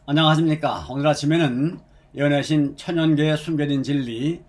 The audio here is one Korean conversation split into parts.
안녕하십니까. 오늘 아침에는 연애신 천연계의 숨겨진 진리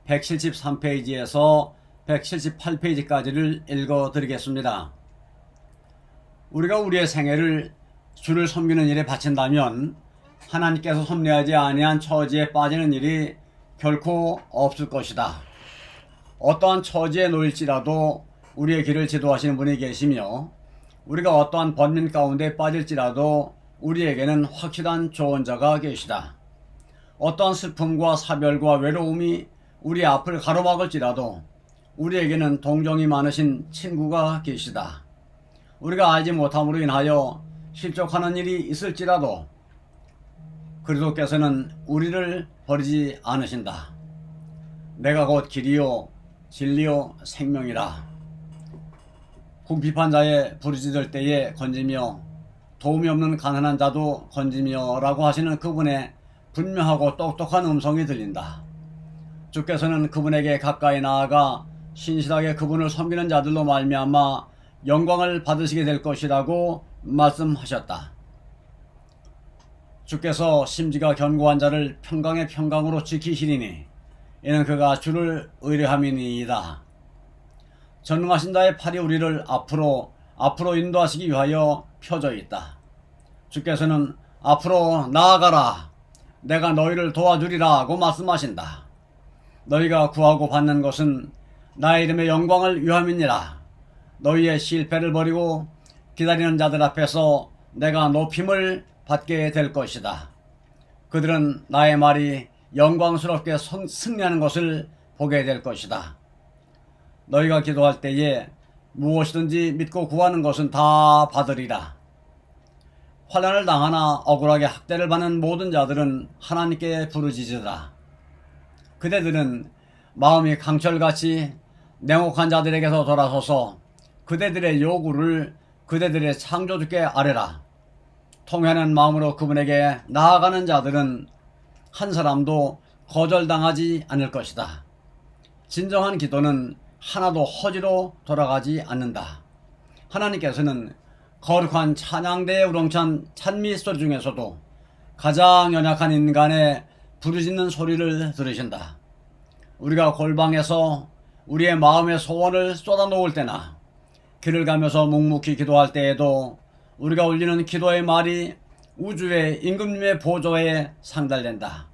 173페이지에서 178페이지까지를 읽어드리겠습니다. 우리가 우리의 생애를 주를 섬기는 일에 바친다면 하나님께서 섭리하지 아니한 처지에 빠지는 일이 결코 없을 것이다. 어떠한 처지에 놓일지라도 우리의 길을 지도하시는 분이 계시며, 우리가 어떠한 번민 가운데 빠질지라도 우리에게는 확실한 조언자가 계시다. 어떠한 슬픔과 사별과 외로움이 우리 앞을 가로막을지라도 우리에게는 동정이 많으신 친구가 계시다. 우리가 알지 못함으로 인하여 실족하는 일이 있을지라도 그리스도께서는 우리를 버리지 않으신다. 내가 곧 길이요 진리요 생명이라. 궁핍한 자의 부르짖을 때에 건지며 도움이 없는 가난한 자도 건지며 라고 하시는 그분의 분명하고 똑똑한 음성이 들린다. 주께서는 그분에게 가까이 나아가 신실하게 그분을 섬기는 자들로 말미암아 영광을 받으시게 될 것이라고 말씀하셨다. 주께서 심지가 견고한 자를 평강의 평강으로 지키시리니 이는 그가 주를 의뢰함이니이다. 전능하신 자의 팔이 우리를 앞으로 인도하시기 위하여 펴져 있다. 주께서는 앞으로 나아가라, 내가 너희를 도와주리라 고 말씀하신다. 너희가 구하고 받는 것은 나의 이름의 영광을 위함이니라. 너희의 실패를 버리고 기다리는 자들 앞에서 내가 높임을 받게 될 것이다. 그들은 나의 말이 영광스럽게 승리하는 것을 보게 될 것이다. 너희가 기도할 때에 무엇이든지 믿고 구하는 것은 다 받으리라. 환난을 당하나 억울하게 학대를 받는 모든 자들은 하나님께 부르짖으라. 그대들은 마음이 강철같이 냉혹한 자들에게서 돌아서서 그대들의 요구를 그대들의 창조주께 아뢰라. 통회하는 마음으로 그분에게 나아가는 자들은 한 사람도 거절당하지 않을 것이다. 진정한 기도는 하나도 허지로 돌아가지 않는다. 하나님께서는 거룩한 찬양대에 우렁찬 찬미소리 중에서도 가장 연약한 인간의 부르짖는 소리를 들으신다. 우리가 골방에서 우리의 마음의 소원을 쏟아놓을 때나 길을 가면서 묵묵히 기도할 때에도 우리가 올리는 기도의 말이 우주의 임금님의 보좌에 상달된다.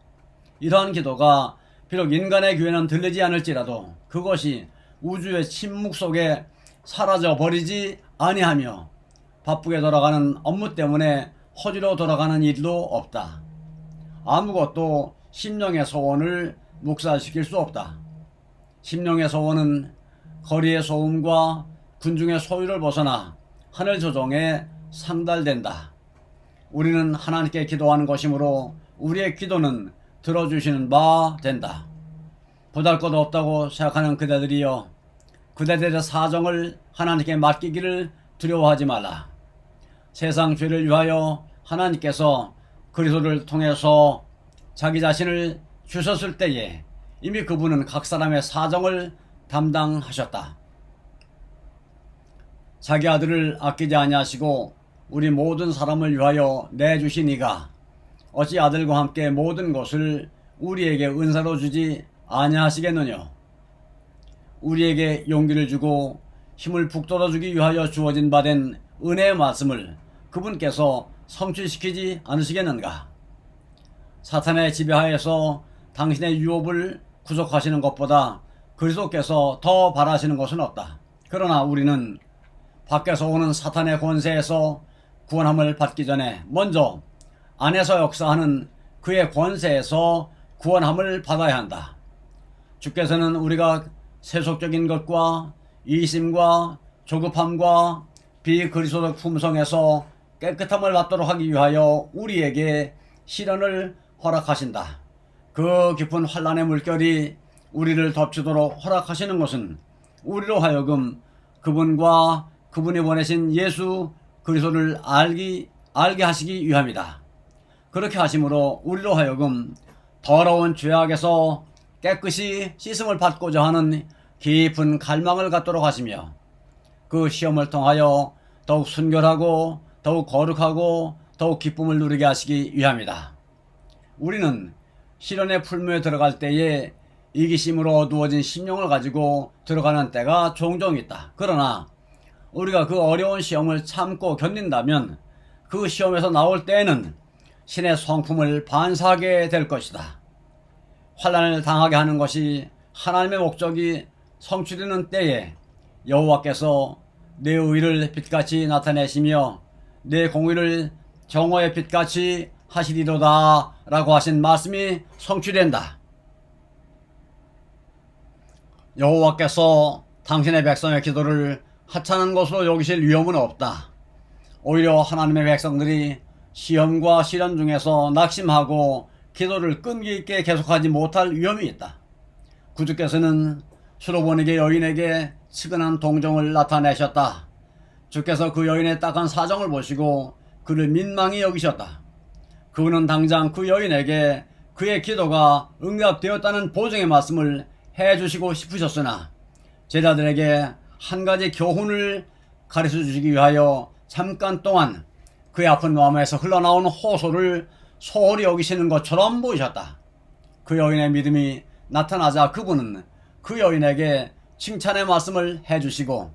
이러한 기도가 비록 인간의 귀에는 들리지 않을지라도 그것이 우주의 침묵 속에 사라져 버리지 아니하며 바쁘게 돌아가는 업무 때문에 허지로 돌아가는 일도 없다. 아무것도 심령의 소원을 묵살시킬 수 없다. 심령의 소원은 거리의 소음과 군중의 소유를 벗어나 하늘 조정에 상달된다. 우리는 하나님께 기도하는 것이므로 우리의 기도는 들어주시는 바 된다. 보잘것도 없다고 생각하는 그대들이여, 그대들의 사정을 하나님께 맡기기를 두려워하지 말라. 세상 죄를 위하여 하나님께서 그리스도를 통해서 자기 자신을 주셨을 때에 이미 그분은 각 사람의 사정을 담당하셨다. 자기 아들을 아끼지 아니하시고 우리 모든 사람을 위하여 내주신 이가 어찌 아들과 함께 모든 것을 우리에게 은사로 주지 아니하시겠느냐. 우리에게 용기를 주고 힘을 북돋아 주기 위하여 주어진 바 된 은혜의 말씀을 그분께서 성취시키지 않으시겠는가. 사탄의 지배하에서 당신의 유업을 구속하시는 것보다 그리스도께서 더 바라시는 것은 없다. 그러나 우리는 밖에서 오는 사탄의 권세에서 구원함을 받기 전에 먼저 안에서 역사하는 그의 권세에서 구원함을 받아야 한다. 주께서는 우리가 세속적인 것과 이심과 조급함과 비그리스도적 품성에서 깨끗함을 받도록 하기 위하여 우리에게 시련을 허락하신다. 그 깊은 환난의 물결이 우리를 덮치도록 허락하시는 것은 우리로 하여금 그분과 그분이 보내신 예수 그리스도를 알게 하시기 위함이다. 그렇게 하심으로 우리로 하여금 더러운 죄악에서 깨끗이 씻음을 받고자 하는 깊은 갈망을 갖도록 하시며, 그 시험을 통하여 더욱 순결하고 더욱 거룩하고 더욱 기쁨을 누리게 하시기 위함이다. 우리는 시련의 풀무에 들어갈 때에 이기심으로 어두워진 심령을 가지고 들어가는 때가 종종 있다. 그러나 우리가 그 어려운 시험을 참고 견딘다면 그 시험에서 나올 때에는 신의 성품을 반사하게 될 것이다. 환난을 당하게 하는 것이 하나님의 목적이 성취되는 때에 여호와께서 내 의를 빛같이 나타내시며 내 공의를 정오의 빛같이 하시리로다 라고 하신 말씀이 성취된다. 여호와께서 당신의 백성의 기도를 하찮은 것으로 여기실 위험은 없다. 오히려 하나님의 백성들이 시험과 시련 중에서 낙심하고 기도를 끈기 있게 계속하지 못할 위험이 있다. 구주께서는 수로보니게 여인에게 측은한 동정을 나타내셨다. 주께서 그 여인의 딱한 사정을 보시고 그를 민망히 여기셨다. 그분은 당장 그 여인에게 그의 기도가 응답되었다는 보증의 말씀을 해주시고 싶으셨으나 제자들에게 한 가지 교훈을 가르쳐 주시기 위하여 잠깐 동안 그의 아픈 마음에서 흘러나오는 호소를 소홀히 여기시는 것처럼 보이셨다. 그 여인의 믿음이 나타나자 그분은 그 여인에게 칭찬의 말씀을 해주시고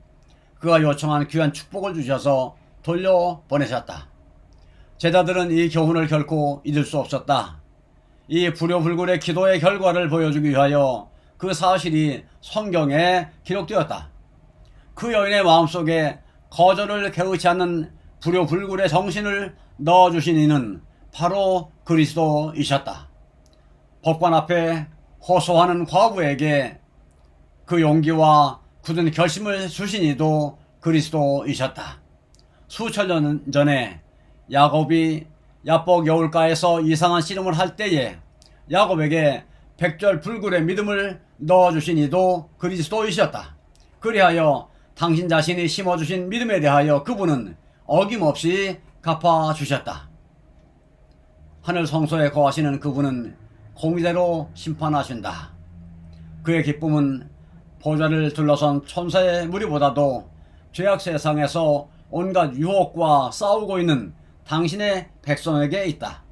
그가 요청한 귀한 축복을 주셔서 돌려보내셨다. 제자들은 이 교훈을 결코 잊을 수 없었다. 이 불효불굴의 기도의 결과를 보여주기 위하여 그 사실이 성경에 기록되었다. 그 여인의 마음속에 거절을 개의치 않는 불효불굴의 정신을 넣어주신 이는 바로 그리스도이셨다. 법관 앞에 호소하는 과부에게 그 용기와 굳은 결심을 주신 이도 그리스도이셨다. 수천 년 전에 야곱이 야복 여울가에서 이상한 씨름을 할 때에 야곱에게 백절불굴의 믿음을 넣어주신 이도 그리스도이셨다. 그리하여 당신 자신이 심어주신 믿음에 대하여 그분은 어김없이 갚아주셨다. 하늘 성소에 거하시는 그분은 공의대로 심판하신다. 그의 기쁨은 보좌를 둘러선 천사의 무리보다도 죄악 세상에서 온갖 유혹과 싸우고 있는 당신의 백성에게 있다.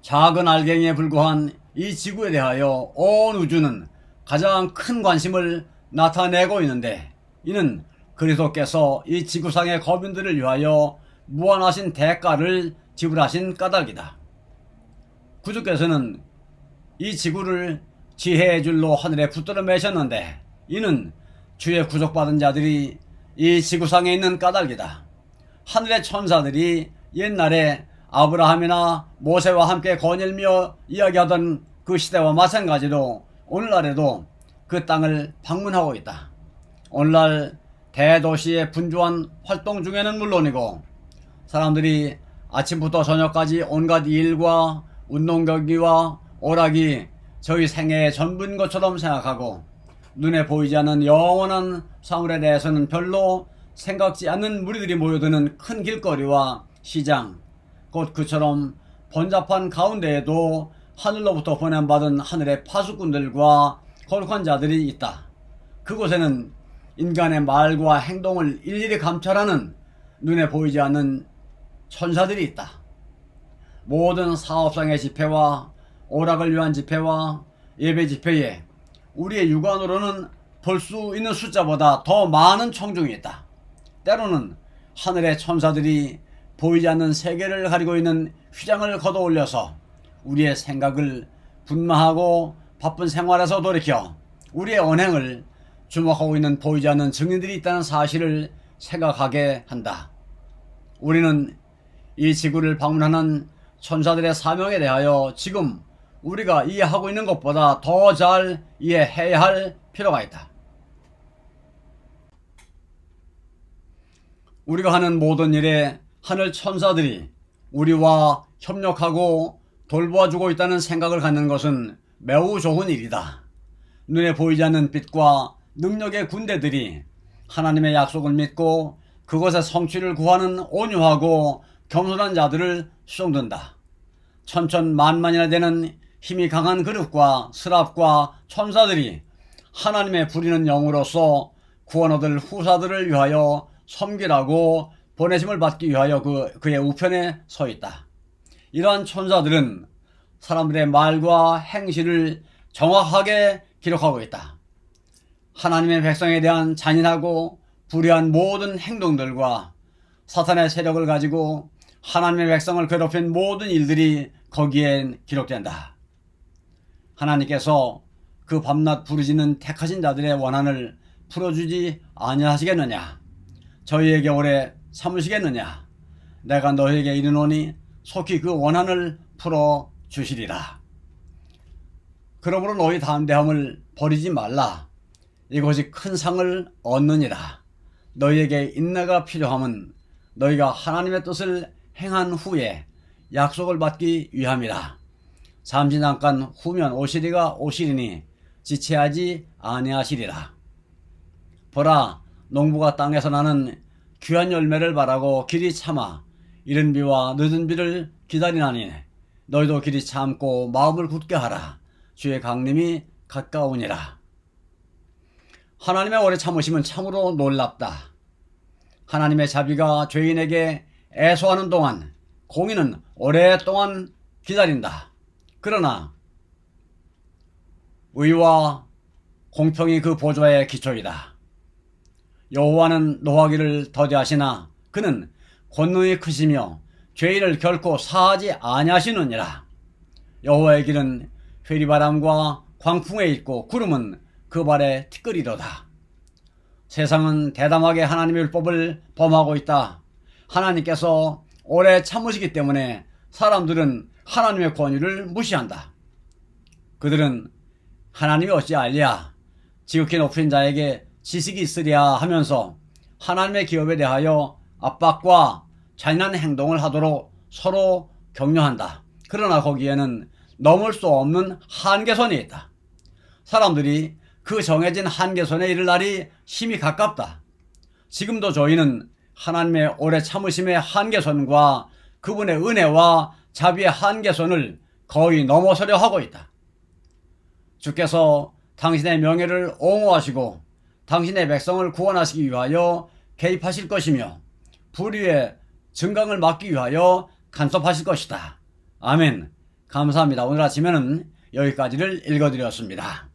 작은 알갱이에 불과한 이 지구에 대하여 온 우주는 가장 큰 관심을 나타내고 있는데 이는 그리스도께서 이 지구상의 거민들을 위하여 무한하신 대가를 지불하신 까닭이다. 구주께서는 이 지구를 지혜의 줄로 하늘에 붙들어 매셨는데 이는 주의 구속받은 자들이 이 지구상에 있는 까닭이다. 하늘의 천사들이 옛날에 아브라함이나 모세와 함께 거닐며 이야기하던 그 시대와 마찬가지로 오늘날에도 그 땅을 방문하고 있다. 오늘날 대도시의 분주한 활동 중에는 물론이고 사람들이 아침부터 저녁까지 온갖 일과 운동 경기와 오락이 저희 생애의 전부인 것처럼 생각하고 눈에 보이지 않는 영원한 사물에 대해서는 별로 생각지 않는 무리들이 모여드는 큰 길거리와 시장, 곧 그처럼 번잡한 가운데에도 하늘로부터 보냄받은 하늘의 파수꾼들과 거룩한 자들이 있다. 그곳에는 인간의 말과 행동을 일일이 감찰하는 눈에 보이지 않는 천사들이 있다. 모든 사업상의 집회와 오락을 위한 집회와 예배 집회에 우리의 육안으로는 볼 수 있는 숫자보다 더 많은 청중이 있다. 때로는 하늘의 천사들이 보이지 않는 세계를 가리고 있는 휘장을 걷어올려서 우리의 생각을 분마하고 바쁜 생활에서 돌이켜 우리의 언행을 주목하고 있는 보이지 않는 증인들이 있다는 사실을 생각하게 한다. 우리는 이 지구를 방문하는 천사들의 사명에 대하여 지금 우리가 이해하고 있는 것보다 더 잘 이해해야 할 필요가 있다. 우리가 하는 모든 일에 하늘 천사들이 우리와 협력하고 돌보아주고 있다는 생각을 갖는 것은 매우 좋은 일이다. 눈에 보이지 않는 빛과 능력의 군대들이 하나님의 약속을 믿고 그것의 성취를 구하는 온유하고 겸손한 자들을 수종든다. 천천만만이나 되는 힘이 강한 그룹과 스랍과 천사들이 하나님의 부리는 영으로서 구원 얻을 후사들을 위하여 섬기라고 보내심을 받기 위하여 그의 우편에 서 있다. 이러한 천사들은 사람들의 말과 행실을 정확하게 기록하고 있다. 하나님의 백성에 대한 잔인하고 불의한 모든 행동들과 사탄의 세력을 가지고 하나님의 백성을 괴롭힌 모든 일들이 거기엔 기록된다. 하나님께서 그 밤낮 부르짖는 택하신 자들의 원한을 풀어주지 아니하시겠느냐? 저희에게 오래 참으시겠느냐? 내가 너희에게 이르노니 속히 그 원한을 풀어주시리라. 그러므로 너희 담대함을 버리지 말라. 이것이 큰 상을 얻느니라. 너희에게 인내가 필요함은 너희가 하나님의 뜻을 행한 후에 약속을 받기 위함이라. 잠시 잠깐 후면 오시리가 오시리니 지체하지 아니하시리라. 보라, 농부가 땅에서 나는 귀한 열매를 바라고 길이 참아 이른 비와 늦은 비를 기다리나니 너희도 길이 참고 마음을 굳게 하라. 주의 강림이 가까우니라. 하나님의 오래 참으심은 참으로 놀랍다. 하나님의 자비가 죄인에게 애소하는 동안 공의는 오랫동안 기다린다. 그러나 의와 공평이 그 보좌의 기초이다. 여호와는 노하기를 더디하시나 그는 권능이 크시며 죄인을 결코 사하지 아니하시느니라. 여호와의 길은 회리바람과 광풍에 있고 구름은 그 발에 티끌이로다. 세상은 대담하게 하나님의 율법을 범하고 있다. 하나님께서 오래 참으시기 때문에 사람들은 하나님의 권위를 무시한다. 그들은 하나님이 어찌 알랴? 지극히 높은 자에게 지식이 있으랴 하면서 하나님의 기업에 대하여 압박과 잔인한 행동을 하도록 서로 격려한다. 그러나 거기에는 넘을 수 없는 한계선이 있다. 사람들이 그 정해진 한계선에 이를 날이 심히 가깝다. 지금도 저희는 하나님의 오래 참으심의 한계선과 그분의 은혜와 자비의 한계선을 거의 넘어서려 하고 있다. 주께서 당신의 명예를 옹호하시고 당신의 백성을 구원하시기 위하여 개입하실 것이며 불의의 증강을 막기 위하여 간섭하실 것이다. 아멘. 감사합니다. 오늘 아침에는 여기까지를 읽어드렸습니다.